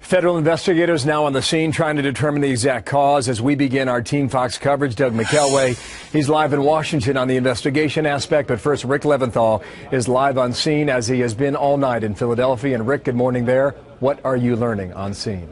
Federal investigators now on the scene trying to determine the exact cause as we begin our Team Fox coverage. Doug McElway, he's live in Washington on the investigation aspect. But first, Rick Leventhal is live on scene as he has been all night in Philadelphia. And Rick, good morning there. What are you learning on scene?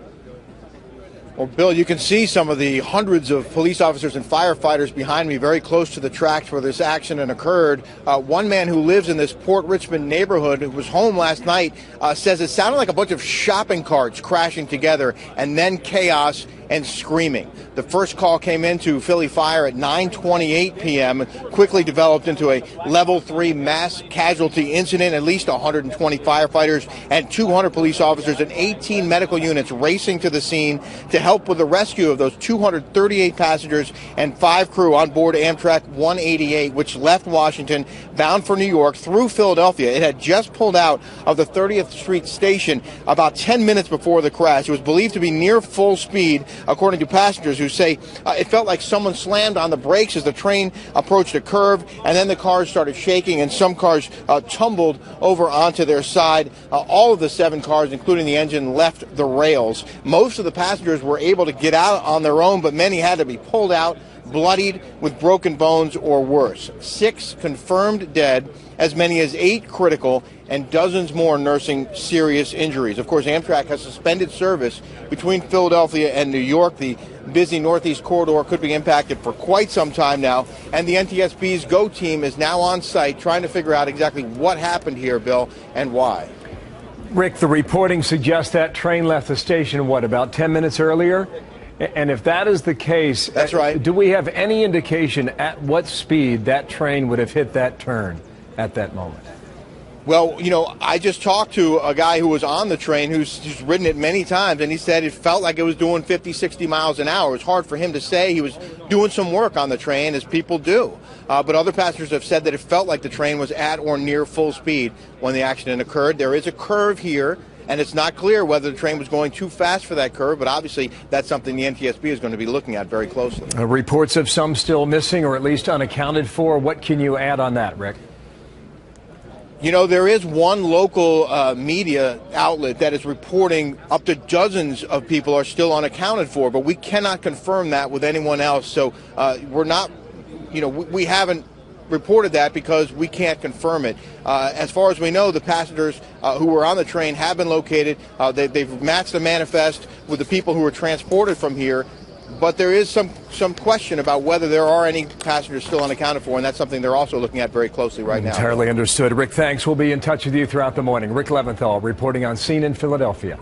Well, Bill, you can see some of the hundreds of police officers and firefighters behind me very close to the tracks where this accident occurred. One man who lives in this Port Richmond neighborhood who was home last night says it sounded like a bunch of shopping carts crashing together and then chaos and screaming. The first call came into Philly Fire at 9:28 p.m. quickly developed into a level 3 mass casualty incident. At least 120 firefighters and 200 police officers and 18 medical units racing to the scene to help with the rescue of those 238 passengers and 5 crew on board Amtrak 188, which left Washington bound for New York through Philadelphia. It had just pulled out of the 30th Street station about 10 minutes before the crash. It was believed to be near full speed, according to passengers who say it felt like someone slammed on the brakes as the train approached a curve, and then the cars started shaking and some cars tumbled over onto their side. All of the 7 cars, including the engine, left the rails. Most of the passengers were able to get out on their own, but many had to be pulled out, bloodied, with broken bones or worse. 6 confirmed dead, as many as 8 critical, and dozens more nursing serious injuries. Of course, Amtrak has suspended service between Philadelphia and New York. The busy Northeast corridor could be impacted for quite some time now, and the NTSB's GO team is now on site trying to figure out exactly what happened here, Bill, and why. Rick, the reporting suggests that train left the station, what, about 10 minutes earlier? And if that is the case, that's right. Do we have any indication at what speed that train would have hit that turn at that moment? Well, you know, I just talked to a guy who was on the train who's ridden it many times, and he said it felt like it was doing 50, 60 miles an hour. It's hard for him to say. He was doing some work on the train, as people do. But other passengers have said that it felt like the train was at or near full speed when the accident occurred. There is a curve here, and it's not clear whether the train was going too fast for that curve, but obviously that's something the NTSB is going to be looking at very closely. Reports of some still missing or at least unaccounted for. What can you add on that, Rick? You know, there is one local media outlet that is reporting up to dozens of people are still unaccounted for, but we cannot confirm that with anyone else. So we're not, you know, we haven't reported that because we can't confirm it. As far as we know, the passengers who were on the train have been located. They've matched the manifest with the people who were transported from here. But there is some question about whether there are any passengers still unaccounted for, and that's something they're also looking at very closely right now. Entirely understood. Rick, thanks. We'll be in touch with you throughout the morning. Rick Leventhal reporting on scene in Philadelphia.